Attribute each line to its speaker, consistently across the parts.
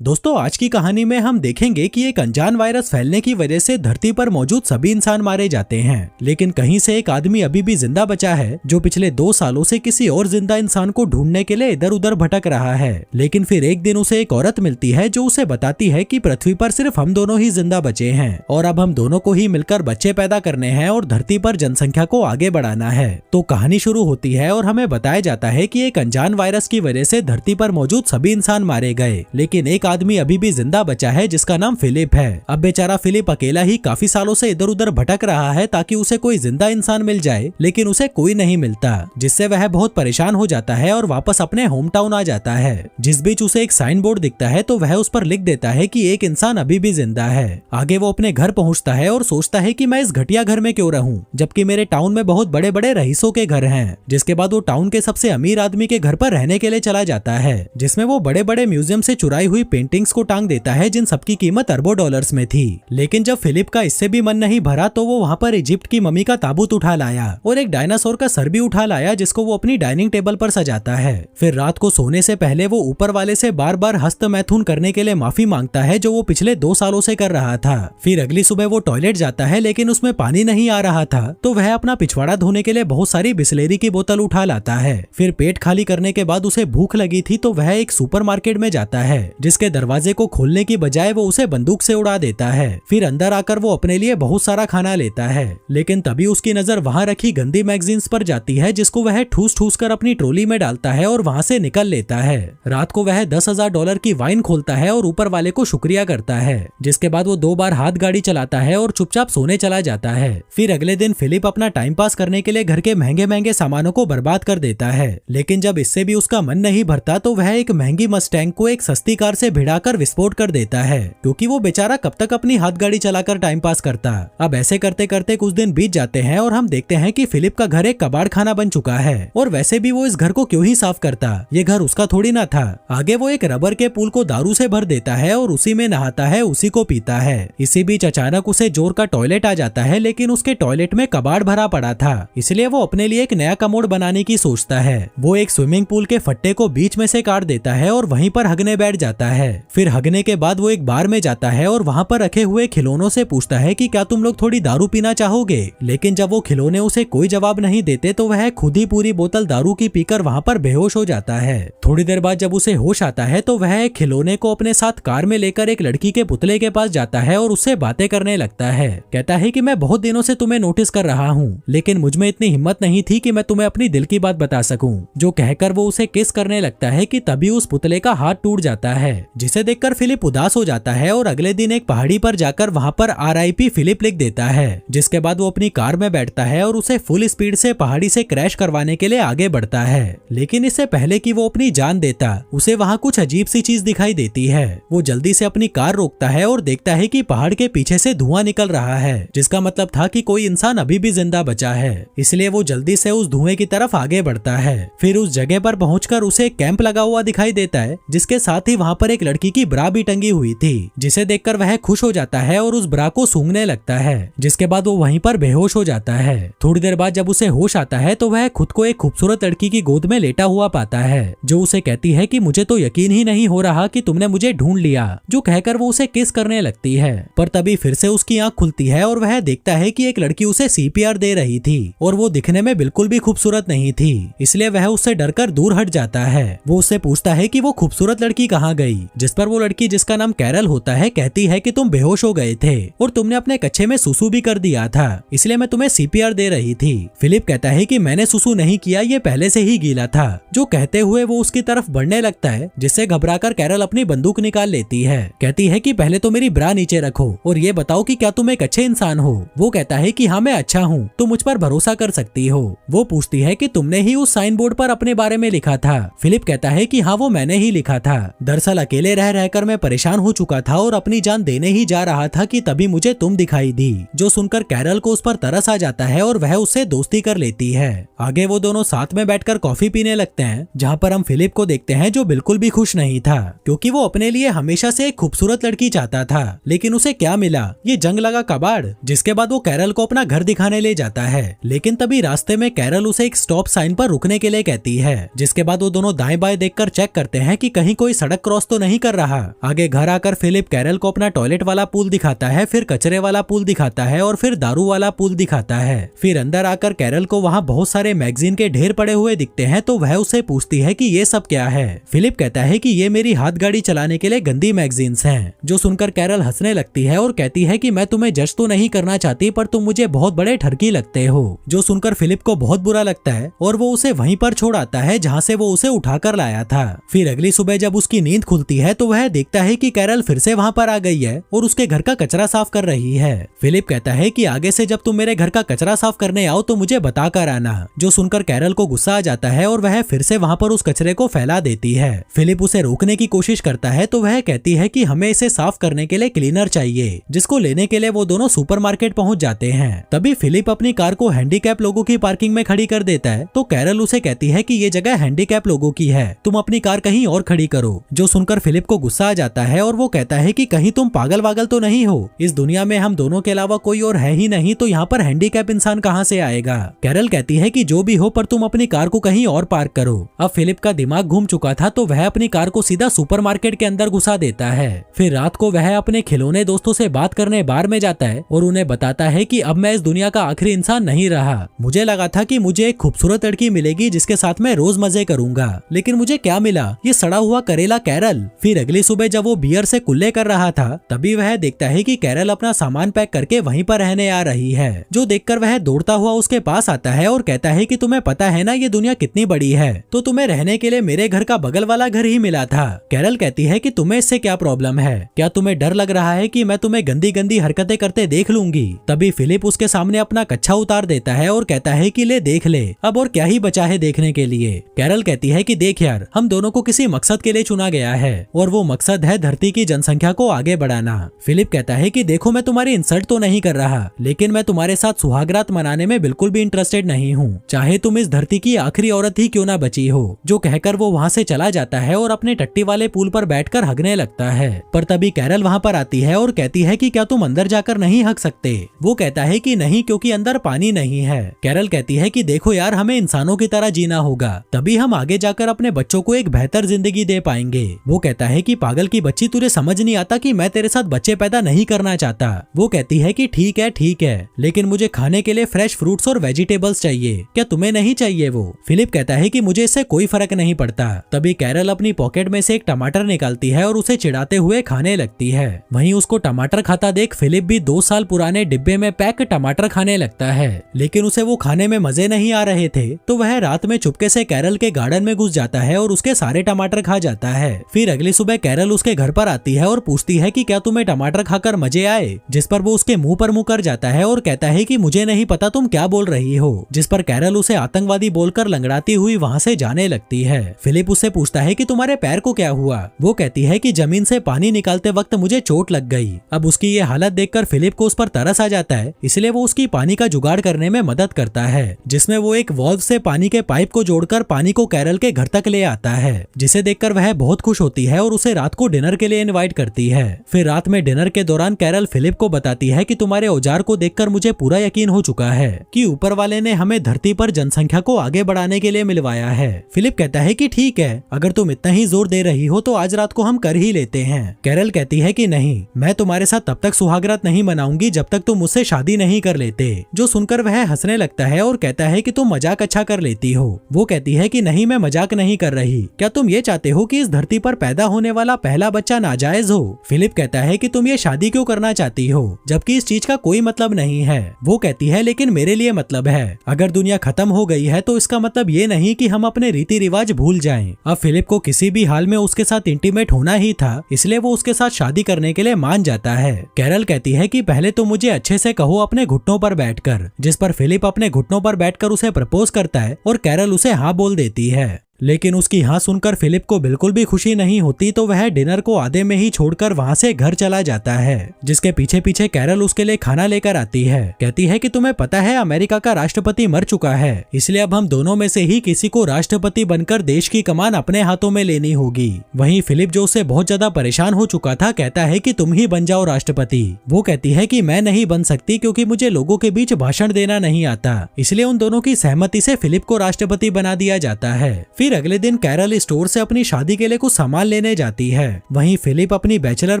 Speaker 1: दोस्तों, आज की कहानी में हम देखेंगे कि एक अनजान वायरस फैलने की वजह से धरती पर मौजूद सभी इंसान मारे जाते हैं, लेकिन कहीं से एक आदमी अभी भी जिंदा बचा है जो पिछले 2 सालों से किसी और जिंदा इंसान को ढूंढने के लिए इधर उधर भटक रहा है। लेकिन फिर एक दिन उसे एक औरत मिलती है जो उसे बताती है कि पृथ्वी पर सिर्फ हम दोनों ही जिंदा बचे हैं और अब हम दोनों को ही मिलकर बच्चे पैदा करने हैं और धरती पर जनसंख्या को आगे बढ़ाना है। तो कहानी शुरू होती है और हमें बताया जाता है कि एक अनजान वायरस की वजह से धरती पर मौजूद सभी इंसान मारे गए, लेकिन एक आदमी अभी भी जिंदा बचा है जिसका नाम फिलिप है। अब बेचारा फिलिप अकेला ही काफी सालों से इधर उधर भटक रहा है ताकि उसे कोई जिंदा इंसान मिल जाए, लेकिन उसे कोई नहीं मिलता, जिससे वह बहुत परेशान हो जाता है और वापस अपने होम टाउन आ जाता है। जिस बीच उसे एक साइन बोर्ड दिखता है तो वह उस पर लिख देता है कि एक इंसान अभी भी जिंदा है। आगे वो अपने घर पहुंचता है और सोचता है कि मैं इस घटिया घर में क्यों रहूं, जबकि मेरे टाउन में बहुत बड़े बड़े रईसों के घर हैं। जिसके बाद वो टाउन के सबसे अमीर आदमी के घर पर रहने के लिए चला जाता है, जिसमें वो बड़े बड़े म्यूजियम से चुराई हुई पेंटिंग्स को टांग देता है जिन सबकी कीमत अरबों डॉलर्स में थी। लेकिन जब फिलिप का इससे भी मन नहीं भरा तो वो वहाँ पर इजिप्ट की मम्मी का ताबूत उठा लाया और एक डायनासोर का सर भी उठा लाया जिसको वो अपनी डाइनिंग टेबल पर सजाता है। फिर रात को सोने से पहले वो ऊपर वाले से बार बार हस्त मैथुन करने के लिए माफी मांगता है जो वो पिछले 2 सालों से कर रहा था। फिर अगली सुबह वो टॉयलेट जाता है लेकिन उसमें पानी नहीं आ रहा था, तो वह अपना पिछवाड़ा धोने के लिए बहुत सारी बिस्लेरी की बोतल उठा लाता है। फिर पेट खाली करने के बाद उसे भूख लगी थी तो वह एक सुपरमार्केट में जाता है जिसके दरवाजे को खोलने की बजाय वो उसे बंदूक से उड़ा देता है। फिर अंदर आकर वो अपने लिए बहुत सारा खाना लेता है, लेकिन तभी उसकी नजर वहाँ रखी गंदी मैगजीन्स पर जाती है जिसको वह ठूस ठूस कर अपनी ट्रॉली में डालता है और वहाँ से निकल लेता है। रात को वह $10,000 की वाइन खोलता है और ऊपर वाले को शुक्रिया करता है, जिसके बाद वो 2 बार हाथ गाड़ी चलाता है और चुपचाप सोने चला जाता है। फिर अगले दिन फिलिप अपना टाइम पास करने के लिए घर के महंगे महंगे सामानों को बर्बाद कर देता है, लेकिन जब इससे भी उसका मन नहीं भरता तो वह एक महंगी मस्टैंग को एक सस्ती कार से भिड़ाकर विस्फोट कर देता है, क्योंकि वो बेचारा कब तक अपनी हाथ गाड़ी चलाकर टाइम पास करता। अब ऐसे करते करते कुछ दिन बीत जाते हैं और हम देखते हैं कि फिलिप का घर एक कबाड़ खाना बन चुका है, और वैसे भी वो इस घर को क्यों ही साफ करता, ये घर उसका थोड़ी ना था। आगे वो एक रबर के पूल को दारू से भर देता है और उसी में नहाता है, उसी को पीता है। इसी बीच अचानक उसे जोर का टॉयलेट आ जाता है, लेकिन उसके टॉयलेट में कबाड़ भरा पड़ा था, इसलिए वो अपने लिए एक नया कमोड बनाने की सोचता है। वो एक स्विमिंग पूल के फट्टे को बीच में से काट देता है और वहीं पर हगने बैठ जाता है। फिर हगने के बाद वो एक बार में जाता है और वहाँ पर रखे हुए खिलौनों से पूछता है कि क्या तुम लोग थोड़ी दारू पीना चाहोगे, लेकिन जब वो खिलौने उसे कोई जवाब नहीं देते तो वह खुद ही पूरी बोतल दारू की पीकर वहाँ पर बेहोश हो जाता है। थोड़ी देर बाद जब उसे होश आता है तो वह एक खिलौने को अपने साथ कार में लेकर एक लड़की के पुतले के पास जाता है और उससे बातें करने लगता है। कहता है कि मैं बहुत दिनों से तुम्हें नोटिस कर रहा हूँ, लेकिन मुझमें इतनी हिम्मत नहीं थी कि मैं तुम्हें अपनी दिल की बात बता सकूं। जो कहकर वो उसे किस करने लगता है कि तभी उस पुतले का हाथ टूट जाता है, जिसे देखकर फिलिप उदास हो जाता है और अगले दिन एक पहाड़ी पर जाकर वहाँ पर RIP फिलिप लिख देता है। जिसके बाद वो अपनी कार में बैठता है और उसे फुल स्पीड से पहाड़ी से क्रैश करवाने के लिए आगे बढ़ता है, लेकिन इससे पहले कि वो अपनी जान देता उसे वहाँ कुछ अजीब सी चीज दिखाई देती है। वो जल्दी से अपनी कार रोकता है और देखता है कि पहाड़ के पीछे से धुआं निकल रहा है, जिसका मतलब था कि कोई इंसान अभी भी जिंदा बचा है, इसलिए वो जल्दी से उस धुएं की तरफ आगे बढ़ता है। फिर उस जगह पर पहुंचकर उसे एक कैंप लगा हुआ दिखाई देता है, जिसके साथ ही वहाँ पर एक लड़की की ब्रा भी टंगी हुई थी, जिसे देखकर वह खुश हो जाता है और उस ब्रा को सूंघने लगता है। जिसके बाद वो वहीं पर बेहोश हो जाता है। थोड़ी देर बाद जब उसे होश आता है तो वह खुद को एक खूबसूरत लड़की की गोद में लेटा हुआ पाता है, जो उसे कहती है कि मुझे तो यकीन ही नहीं हो रहा कि तुमने मुझे ढूंढ लिया, जो कहकर वो उसे किस करने लगती है। पर तभी फिर से उसकी आंख खुलती है और वह देखता है कि एक लड़की उसे CPR दे रही थी और वो दिखने में बिल्कुल भी खूबसूरत नहीं थी, इसलिए वह उससे डरकर दूर हट जाता है। वो उससे पूछता है कि वो खूबसूरत लड़की कहाँ गई, जिस पर वो लड़की, जिसका नाम कैरल होता है, कहती है कि तुम बेहोश हो गए थे और तुमने अपने कच्छे में सुसु भी कर दिया था, इसलिए मैं तुम्हें CPR दे रही थी। फिलिप कहता है कि मैंने सुसु नहीं किया, ये पहले से ही गीला था, जो कहते हुए वो उसकी तरफ बढ़ने लगता है, जिससे घबराकर कैरल अपनी बंदूक निकाल लेती है। कहती है कि पहले तो मेरी ब्रा नीचे रखो और ये बताओ कि क्या तुम एक अच्छे इंसान हो। वो कहता है कि हाँ मैं अच्छा हूँ, तुम मुझ पर भरोसा कर सकती हो। वो पूछती है कि तुमने ही उस साइन बोर्ड पर अपने बारे में लिखा था। फिलिप कहता है कि हाँ वो मैंने ही लिखा था। दरअसल अकेले रह रहकर मैं परेशान हो चुका था और अपनी जान देने ही जा रहा था कि तभी मुझे तुम दिखाई दी। जो सुनकर कैरल को उस पर तरस आ जाता है और वह उससे दोस्ती कर लेती है। आगे वो दोनों साथ में बैठकर कॉफी पीने लगते हैं, जहाँ पर हम फिलिप को देखते हैं जो बिल्कुल भी खुश नहीं था, क्योंकि वो अपने लिए हमेशा से एक खूबसूरत लड़की चाहता था, लेकिन उसे क्या मिला, ये जंग लगा कबाड़। जिसके बाद वो कैरल को अपना घर दिखाने ले जाता है, लेकिन तभी रास्ते में कैरल उसे एक स्टॉप साइन पर रुकने के लिए कहती है। जिसके बाद वो दोनों दाएं बाएं देखकर चेक करते हैं कि कहीं कोई सड़क क्रॉस तो नहीं नहीं कर रहा। आगे घर आकर फिलिप कैरल को अपना टॉयलेट वाला पूल दिखाता है, फिर कचरे वाला पूल दिखाता है और फिर दारू वाला पूल दिखाता है। फिर अंदर आकर कैरल को वहाँ बहुत सारे मैगजीन के ढेर पड़े हुए दिखते हैं, तो वह उससे पूछती है कि ये सब क्या है। फिलिप कहता है कि ये मेरी हाथ गाड़ी चलाने के लिए गंदी मैगजीन्स हैं। जो सुनकर कैरल हंसने लगती है और कहती है कि मैं तुम्हें जज तो नहीं करना चाहती, पर तुम मुझे बहुत बड़े ठरकी लगते हो। जो सुनकर फिलिप को बहुत बुरा लगता है और वो उसे वहीं पर छोड़ आता है जहाँ से वो उसे उठाकर लाया था। फिर अगली सुबह जब उसकी नींद खुलती है तो वह देखता है कि कैरल फिर से वहाँ पर आ गई है और उसके घर का कचरा साफ कर रही है। फिलिप कहता है कि आगे से जब तुम मेरे घर का कचरा साफ करने आओ तो मुझे बता कर आना। जो सुनकर कैरल को गुस्सा आ जाता है और वह फिर से वहाँ पर उस कचरे को फैला देती है। फिलिप उसे रोकने की कोशिश करता है तो वह कहती है कि हमें इसे साफ करने के लिए क्लीनर चाहिए, जिसको लेने के लिए वो दोनों सुपरमार्केट पहुंच जाते हैं। तभी फिलिप अपनी कार को हैंडीकैप लोगों की पार्किंग में खड़ी कर देता है, तो कैरल उसे कहती है कि ये जगह हैंडीकैप लोगों की है, तुम अपनी कार कहीं और खड़ी करो। जो सुनकर फिलिप को गुस्सा आ जाता है और वो कहता है कि कहीं तुम पागल वागल तो नहीं हो, इस दुनिया में हम दोनों के अलावा कोई और है ही नहीं, तो यहाँ पर हैंडीकैप इंसान कहाँ से आएगा। कैरल कहती है कि जो भी हो, पर तुम अपनी कार को कहीं और पार्क करो। अब फिलिप का दिमाग घूम चुका था, तो वह अपनी कार को सीधा सुपरमार्केट के अंदर घुसा देता है। फिर रात को वह अपने खिलौने दोस्तों से बात करने बार में जाता है और उन्हें बताता है कि अब मैं इस दुनिया का आखिरी इंसान नहीं रहा। मुझे लगा था कि मुझे एक खूबसूरत लड़की मिलेगी जिसके साथ मैं रोज मजे करूंगा, लेकिन मुझे क्या मिला, ये सड़ा हुआ करेला कैरल। फिर अगली सुबह जब वो बियर से कुल्ले कर रहा था, तभी वह देखता है कि कैरल अपना सामान पैक करके वहीं पर रहने आ रही है। जो देखकर वह दौड़ता हुआ उसके पास आता है और कहता है कि तुम्हें पता है ना ये दुनिया कितनी बड़ी है, तो तुम्हें रहने के लिए मेरे घर का बगल वाला घर ही मिला था। कैरल कहती है कि तुम्हें इससे क्या प्रॉब्लम है, क्या तुम्हें डर लग रहा है कि मैं तुम्हें गंदी गंदी हरकतें करते देख लूंगी। तभी फिलिप उसके सामने अपना कच्छा उतार देता है और कहता है कि ले देख ले, अब और क्या ही बचा है देखने के लिए। कैरल कहती है कि देख यार, हम दोनों को किसी मकसद के लिए चुना गया है और वो मकसद है धरती की जनसंख्या को आगे बढ़ाना। फिलिप कहता है कि देखो, मैं तुम्हारी इंसल्ट तो नहीं कर रहा, लेकिन मैं तुम्हारे साथ सुहागरात मनाने में बिल्कुल भी इंटरेस्टेड नहीं हूँ, चाहे तुम इस धरती की आखिरी औरत ही क्यों ना बची हो। जो कहकर वो वहाँ से चला जाता है और अपने टट्टी वाले पूल पर बैठकर हगने लगता है। पर तभी कैरल वहाँ पर आती है और कहती है कि क्या तुम अंदर जाकर नहीं हग सकते। वो कहता है कि नहीं, क्योंकि अंदर पानी नहीं है। कैरल कहती है कि देखो यार, हमें इंसानों की तरह जीना होगा, तभी हम आगे जाकर अपने बच्चों को एक बेहतर जिंदगी दे पाएंगे। वो कहता है कि पागल की बच्ची, तुझे समझ नहीं आता कि मैं तेरे साथ बच्चे पैदा नहीं करना चाहता। वो कहती है कि ठीक है, लेकिन मुझे खाने के लिए फ्रेश फ्रूट्स और वेजिटेबल्स चाहिए, क्या तुम्हें नहीं चाहिए वो। फिलिप कहता है कि मुझे इससे कोई फर्क नहीं पड़ता। तभी कैरल अपनी पॉकेट में से एक टमाटर निकालती है और उसे चिढ़ाते हुए खाने लगती है। वहीं उसको टमाटर खाता देख फिलिप भी 2 साल पुराने डिब्बे में पैक टमाटर खाने लगता है, लेकिन उसे वो खाने में मजे नहीं आ रहे थे, तो वह रात में चुपके से कैरल के गार्डन में घुस जाता है और उसके सारे टमाटर खा जाता है। फिर अगली सुबह कैरल उसके घर पर आती है और पूछती है कि क्या तुम्हें टमाटर खाकर मजे आए, जिस पर वो उसके मुंह पर मुंह कर जाता है और कहता है कि मुझे नहीं पता तुम क्या बोल रही हो, जिस पर कैरल उसे आतंकवादी बोलकर लंगड़ाती हुई वहाँ से जाने लगती है। फिलिप उससे पूछता है कि तुम्हारे पैर को क्या हुआ। वो कहती है कि जमीन से पानी निकालते वक्त मुझे चोट लग गई। अब उसकी ये हालत देखकर फिलिप को उस पर तरस आ जाता है, इसलिए वो उसकी पानी का जुगाड़ करने में मदद करता है, जिसमें वो एक वॉल्व से पानी के पाइप को जोड़कर पानी को कैरल के घर तक ले आता है, जिसे देखकर वह बहुत खुश होती है और उसे रात को डिनर के लिए इनवाइट करती है। फिर रात में डिनर के दौरान कैरल फिलिप को बताती है कि तुम्हारे औजार को देखकर मुझे पूरा यकीन हो चुका है कि ऊपर वाले ने हमें धरती पर जनसंख्या को आगे बढ़ाने के लिए मिलवाया है। फिलिप कहता है कि ठीक है, अगर तुम इतना ही जोर दे रही हो तो आज रात को हम कर ही लेते हैं। कैरल कहती है कि नहीं, मैं तुम्हारे साथ तब तक सुहागरात नहीं मनाऊंगी जब तक तुम मुझसे शादी नहीं कर लेते। जो सुनकर वह हंसने लगता है और कहता है कि तुम मजाक अच्छा कर लेती हो। वो कहती है कि नहीं, मैं मजाक नहीं कर रही, क्या तुम ये चाहते हो कि इस धरती पर पैदा होने वाला पहला बच्चा नाजायज हो। फिलिप कहता है कि तुम ये शादी क्यों करना चाहती हो, जबकि इस चीज का कोई मतलब नहीं है। वो कहती है लेकिन मेरे लिए मतलब है, अगर दुनिया खत्म हो गई है तो इसका मतलब ये नहीं कि हम अपने रीति रिवाज भूल जाएं। अब फिलिप को किसी भी हाल में उसके साथ इंटीमेट होना ही था, इसलिए वो उसके साथ शादी करने के लिए मान जाता है। कैरल कहती है कि पहले तो मुझे अच्छे से कहो अपने घुटनों पर बैठकर, जिस पर फिलिप अपने घुटनों पर बैठकर उसे प्रपोज करता है और कैरल उसे हाँ बोल देती है। लेकिन उसकी हाँ सुनकर फिलिप को बिल्कुल भी खुशी नहीं होती, तो वह डिनर को आधे में ही छोड़कर वहाँ से घर चला जाता है, जिसके पीछे पीछे कैरल उसके लिए खाना लेकर आती है। कहती है कि तुम्हें पता है अमेरिका का राष्ट्रपति मर चुका है, इसलिए अब हम दोनों में से ही किसी को राष्ट्रपति बनकर देश की कमान अपने हाथों में लेनी होगी। वहीं फिलिप जो उससे बहुत ज्यादा परेशान हो चुका था कहता है कि तुम ही बन जाओ राष्ट्रपति। वो कहती है कि मैं नहीं बन सकती क्योंकि मुझे लोगों के बीच भाषण देना नहीं आता, इसलिए उन दोनों की सहमति से फिलिप को राष्ट्रपति बना दिया जाता है। फिर फिर अगले दिन कैरल स्टोर से अपनी शादी के लिए कुछ सामान लेने जाती है। वहीं फिलिप अपनी बैचलर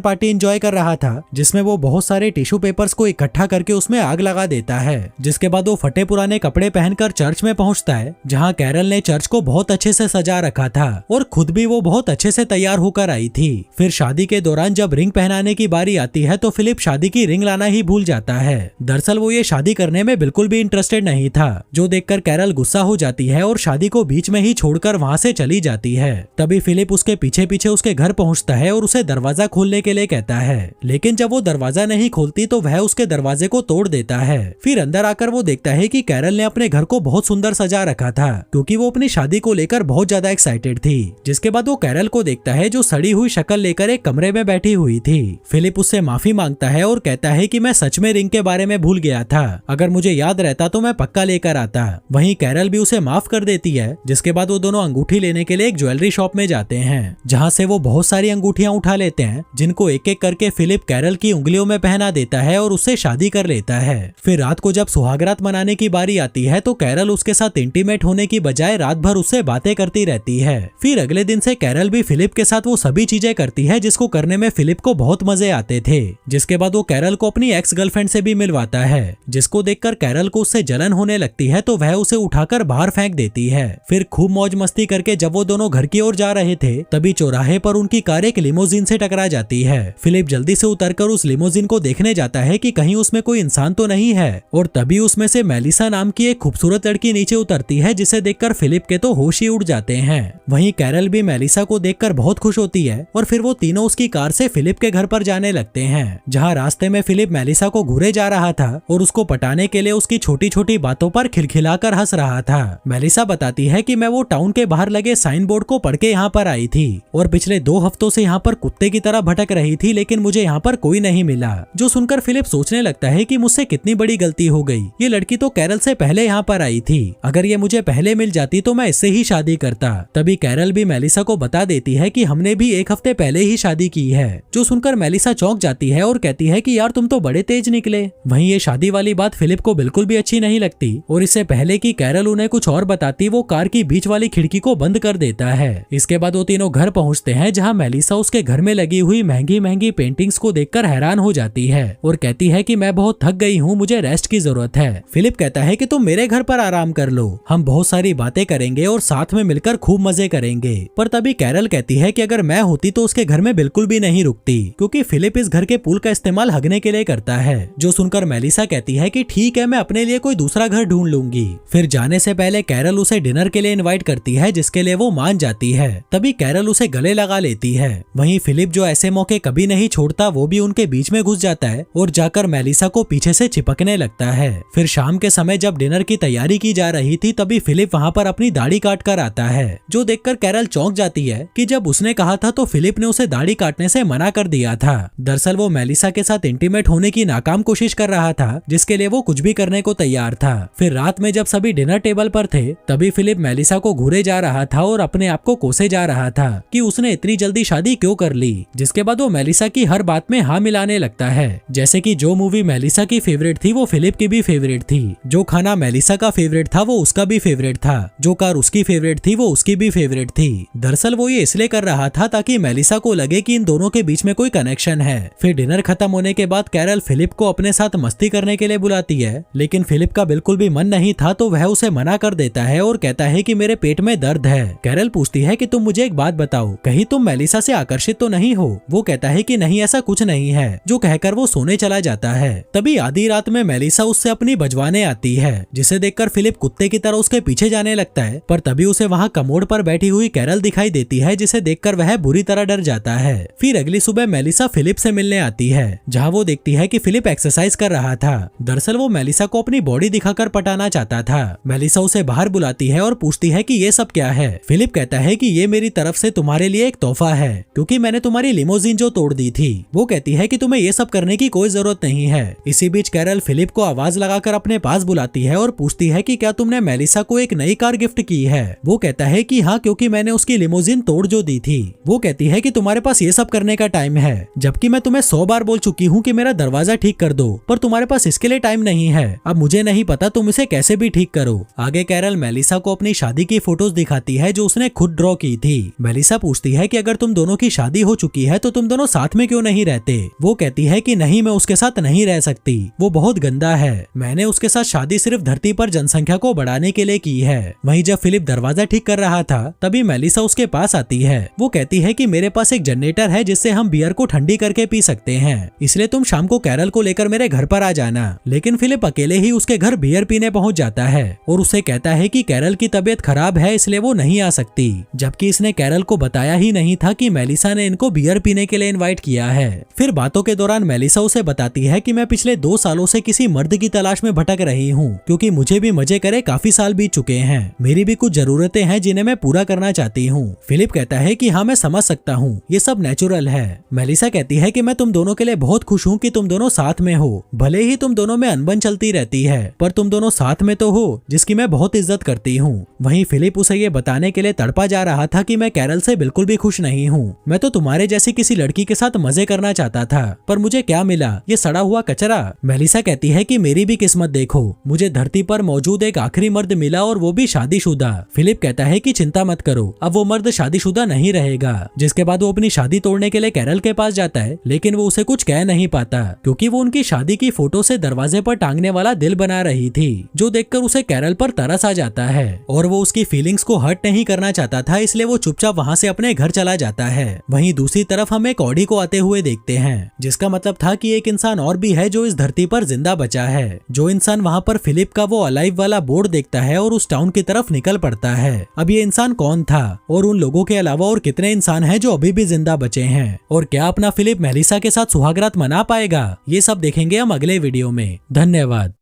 Speaker 1: पार्टी एंजॉय कर रहा था, जिसमें वो बहुत सारे टिश्यू पेपर्स को इकट्ठा करके उसमें आग लगा देता है। जिसके बाद वो फटे पुराने कपड़े पहनकर चर्च में पहुंचता है, जहां कैरल ने चर्च को बहुत अच्छे से सजा रखा था और खुद भी वो बहुत अच्छे से तैयार होकर आई थी। फिर शादी के दौरान जब रिंग पहनाने की बारी आती है तो फिलिप शादी की रिंग लाना ही भूल जाता है। दरअसल वो ये शादी करने में बिल्कुल भी इंटरेस्टेड नहीं था, जो देखकर कैरल गुस्सा हो जाती है और शादी को बीच में ही छोड़कर वहां से चली जाती है। तभी फिलिप उसके पीछे पीछे उसके घर पहुंचता है और उसे दरवाजा खोलने के लिए कहता है, लेकिन जब वो दरवाजा नहीं खोलती तो वह उसके दरवाजे को तोड़ देता है। फिर अंदर आकर वो देखता है कि कैरल ने अपने घर को बहुत सुंदर सजा रखा था, क्योंकि वो अपनी शादी को लेकर बहुत ज्यादा एक्साइटेड थी। जिसके बाद वो कैरल को देखता है जो सड़ी हुई शक्ल लेकर एक कमरे में बैठी हुई थी। फिलिप उससे माफी मांगता है और कहता है कि मैं सच में रिंग के बारे में भूल गया था, अगर मुझे याद रहता तो मैं पक्का लेकर आता। वहीं कैरल भी उसे माफ कर देती है। जिसके बाद वो दोनों अंगूठी लेने के लिए एक ज्वेलरी शॉप में जाते हैं, जहां से वो बहुत सारी अंगूठियां उठा लेते हैं, जिनको एक एक करके फिलिप कैरल की उंगलियों में पहना देता है और उससे शादी कर लेता है। फिर रात को जब सुहागरात मनाने की बारी आती है तो कैरल उसके साथ इंटीमेट होने की बजाय रात भर उससे बातें करती रहती है। फिर अगले दिन से कैरल भी फिलिप के साथ वो सभी चीजें करती है जिसको करने में फिलिप को बहुत मजे आते थे। जिसके बाद वो कैरल को अपनी एक्स गर्लफ्रेंड से भी मिलवाता है, जिसको देखकर कैरल को उससे जलन होने लगती है तो वह उसे उठाकर बाहर फेंक देती है। फिर खूब मौज मस्ती करके जब वो दोनों घर की ओर जा रहे थे तभी चौराहे पर उनकी कार एक लिमोजिन से टकरा जाती है। फिलिप जल्दी से उतरकर उस लिमोजिन को देखने जाता है कि कहीं उसमें कोई इंसान तो नहीं है, और तभी उसमें से मेलिसा नाम की एक खूबसूरत लड़की नीचे उतरती है, जिसे देखकर फिलिप के तो होश ही उड़ जाते हैं। वहीं कैरल भी मेलिसा को देखकर बहुत खुश होती है और फिर वो तीनों उसकी कार से फिलिप के घर पर जाने लगते हैं, जहाँ रास्ते में फिलिप मेलिसा को घूरे जा रहा था और उसको पटाने के लिए उसकी छोटी छोटी बातों पर खिलखिलाकर हंस रहा था। मेलिसा बताती है कि मैं वो टाउन के बाहर लगे साइन बोर्ड को पढ़ के यहाँ पर आई थी और पिछले 2 हफ्तों से यहाँ पर कुत्ते की तरह भटक रही थी, लेकिन मुझे यहाँ पर कोई नहीं मिला। जो सुनकर फिलिप सोचने लगता है कि मुझसे कितनी बड़ी गलती हो गई, ये लड़की तो कैरल से पहले यहाँ पर आई थी, अगर ये मुझे पहले मिल जाती तो मैं इससे ही शादी करता। तभी कैरल भी मेलिसा को बता देती है कि हमने भी 1 हफ्ते पहले ही शादी की है। जो सुनकर मेलिसा चौंक जाती है और कहती है कि यार तुम तो बड़े तेज निकले। वहीं ये शादी वाली बात फिलिप को बिल्कुल भी अच्छी नहीं लगती और इससे पहले कि कैरल उन्हें कुछ और बताती वो कार की बीच वाली खिड़की को बंद कर देता है। इसके बाद वो तीनों घर पहुंचते हैं, जहां मेलिसा उसके घर में लगी हुई महंगी महंगी पेंटिंग्स को देखकर हैरान हो जाती है और कहती है कि मैं बहुत थक गई हूँ, मुझे रेस्ट की जरूरत है। फिलिप कहता है कि तुम मेरे घर पर आराम कर लो, हम बहुत सारी बातें करेंगे और साथ में मिलकर खूब मजे करेंगे। पर तभी कैरल कहती है कि अगर मैं होती तो उसके घर में बिल्कुल भी नहीं रुकती, क्योंकि फिलिप इस घर के पूल का इस्तेमाल हगने के लिए करता है। जो सुनकर मेलिसा कहती है कि ठीक है, मैं अपने लिए कोई दूसरा घर ढूंढ लूंगी। फिर जाने से पहले कैरल उसे डिनर के लिए इनवाइट करती है, जिसके लिए वो मान जाती है। तभी कैरल उसे गले लगा लेती है। वहीं फिलिप जो ऐसे मौके कभी नहीं छोड़ता, वो भी उनके बीच में घुस जाता है और जाकर मेलिसा को पीछे से चिपकने लगता है। फिर शाम के समय जब डिनर की तैयारी की जा रही थी तभी फिलिप वहाँ पर अपनी दाढ़ी काट कर आता है, जो देखकर कैरल चौंक जाती है कि जब उसने कहा था तो फिलिप ने उसे दाढ़ी काटने से मना कर दिया था। दरअसल वो मेलिसा के साथ इंटीमेट होने की नाकाम कोशिश कर रहा था, जिसके लिए वो कुछ भी करने को तैयार था। फिर रात में जब सभी डिनर टेबल पर थे तभी फिलिप मेलिसा को घूरे जा रहा था और अपने आप को कोसे जा रहा था कि उसने इतनी जल्दी शादी क्यों कर ली। जिसके बाद वो मेलिसा की हर बात में हाँ मिलाने लगता है, जैसे कि जो मूवी मेलिसा की फेवरेट थी वो फिलिप की भी फेवरेट थी, जो खाना मेलिसा का फेवरेट था वो उसका भी फेवरेट था, जो कार उसकी फेवरेट थी वो उसकी भी फेवरेट थी। दरअसल वो ये इसलिए कर रहा था ताकि मेलिसा को लगे कि इन दोनों के बीच में कोई कनेक्शन है। फिर डिनर खत्म होने के बाद कैरल फिलिप को अपने साथ मस्ती करने के लिए बुलाती है, लेकिन फिलिप का बिल्कुल भी मन नहीं था तो वह उसे मना कर देता है और कहता है कि मेरे पेट में दर्द है। कैरल पूछती है कि तुम मुझे एक बात बताओ, कहीं तुम मेलिसा से आकर्षित तो नहीं हो? वो कहता है कि नहीं, ऐसा कुछ नहीं है, जो कहकर वो सोने चला जाता है। तभी आधी रात में मेलिसा उससे अपनी बजवाने आती है, जिसे देखकर फिलिप कुत्ते की तरह उसके पीछे जाने लगता है। पर तभी उसे वहाँ कमोड पर बैठी हुई कैरल दिखाई देती है, जिसे देखकर वह बुरी तरह डर जाता है। फिर अगली सुबह मेलिसा फिलिप से मिलने आती है, जहाँ वो देखती है कि फिलिप एक्सरसाइज कर रहा था। दरअसल वो मेलिसा को अपनी बॉडी दिखाकर पटाना चाहता था। मेलिसा उसे बाहर बुलाती है और पूछती है कि ये सब क्या है। फिलिप कहता है कि ये मेरी तरफ से तुम्हारे लिए एक तोहफा है, क्योंकि मैंने तुम्हारी लिमोजिन जो तोड़ दी थी। वो कहती है कि तुम्हें ये सब करने की कोई जरूरत नहीं है। इसी बीच कैरल फिलिप को आवाज लगाकर अपने पास बुलाती है और पूछती है कि क्या तुमने मेलिसा को एक नई कार गिफ्ट की है? वो कहता है कि हाँ, क्योंकि मैंने उसकी लिमोजिन तोड़ जो दी थी। वो कहती है कि तुम्हारे पास ये सब करने का टाइम है, जबकि मैं तुम्हें 100 बार बोल चुकी हूँ कि मेरा दरवाजा ठीक कर दो, पर तुम्हारे पास इसके लिए टाइम नहीं है। अब मुझे नहीं पता तुम इसे कैसे भी ठीक करो। आगे कैरल मेलिसा को अपनी शादी की फोटोज दिखाती है जो उसने खुद ड्रॉ की थी। मेलिसा पूछती है कि अगर तुम दोनों की शादी हो चुकी है तो तुम दोनों साथ में क्यों नहीं रहते। वो कहती है कि नहीं, मैं उसके साथ नहीं रह सकती, वो बहुत गंदा है। मैंने उसके साथ शादी सिर्फ धरती पर जनसंख्या को बढ़ाने के लिए की है। वहीं जब फिलिप दरवाजा ठीक कर रहा था तभी मेलिसा उसके पास आती है। वो कहती है कि मेरे पास एक जनरेटर है जिससे हम बियर को ठंडी करके पी सकते हैं, इसलिए तुम शाम को कैरल को लेकर मेरे घर पर आ जाना। लेकिन फिलिप अकेले ही उसके घर बियर पीने पहुंच जाता है और उसे कहता है कि कैरल की तबीयत खराब है इसलिए वो नहीं आ सकती, जबकि इसने कैरल को बताया ही नहीं था कि मेलिसा ने इनको बियर पीने के लिए इनवाइट किया है। फिर बातों के दौरान मेलिसा उसे बताती है कि मैं पिछले 2 सालों से किसी मर्द की तलाश में भटक रही हूँ, क्योंकि मुझे भी मजे करे काफी साल बीत चुके हैं। मेरी भी कुछ जरूरतें हैं जिन्हें मैं पूरा करना चाहती हूँ। फिलिप कहता है कि हाँ, मैं समझ सकता हूँ, ये सब नेचुरल है। मेलिसा कहती है कि मैं तुम दोनों के लिए बहुत खुश हूँ कि तुम दोनों साथ में हो। भले ही तुम दोनों में अनबन चलती रहती है पर तुम दोनों साथ में तो हो, जिसकी मैं बहुत इज्जत करती हूँ। वहीं फिलिप उसे ये बताने के लिए तड़पा जा रहा था कि मैं कैरल से बिल्कुल भी खुश नहीं हूँ। मैं तो तुम्हारे जैसी किसी लड़की के साथ मजे करना चाहता था, पर मुझे क्या मिला, ये सड़ा हुआ कचरा। मेलिसा कहती है कि मेरी भी किस्मत देखो, मुझे धरती पर मौजूद एक आखिरी मर्द मिला और वो भी शादीशुदा। फिलिप कहता है कि चिंता मत करो, अब वो मर्द शादीशुदा नहीं रहेगा। जिसके बाद वो अपनी शादी तोड़ने के लिए कैरल के पास जाता है, लेकिन वो उसे कुछ कह नहीं पाता क्योंकि वो उनकी शादी की फोटो से दरवाजे पर टांगने वाला दिल बना रही थी, जो देखकर उसे कैरल पर तरस आ जाता है और वो उसकी फीलिंग्स को हर्ट नहीं करना चाहता था, इसलिए वो चुपचाप वहाँ से अपने घर चला जाता है। वहीं दूसरी तरफ हम एक ऑडी को आते हुए देखते हैं, जिसका मतलब था कि एक इंसान और भी है जो इस धरती पर जिंदा बचा है। जो इंसान वहाँ पर फिलिप का वो अलाइव वाला बोर्ड देखता है और उस टाउन की तरफ निकल पड़ता है। अब ये इंसान कौन था और उन लोगों के अलावा और कितने इंसान हैं जो अभी भी जिंदा बचे हैं, और क्या अपना फिलिप मेलिसा के साथ सुहागरात मना पाएगा, ये सब देखेंगे हम अगले वीडियो में। धन्यवाद।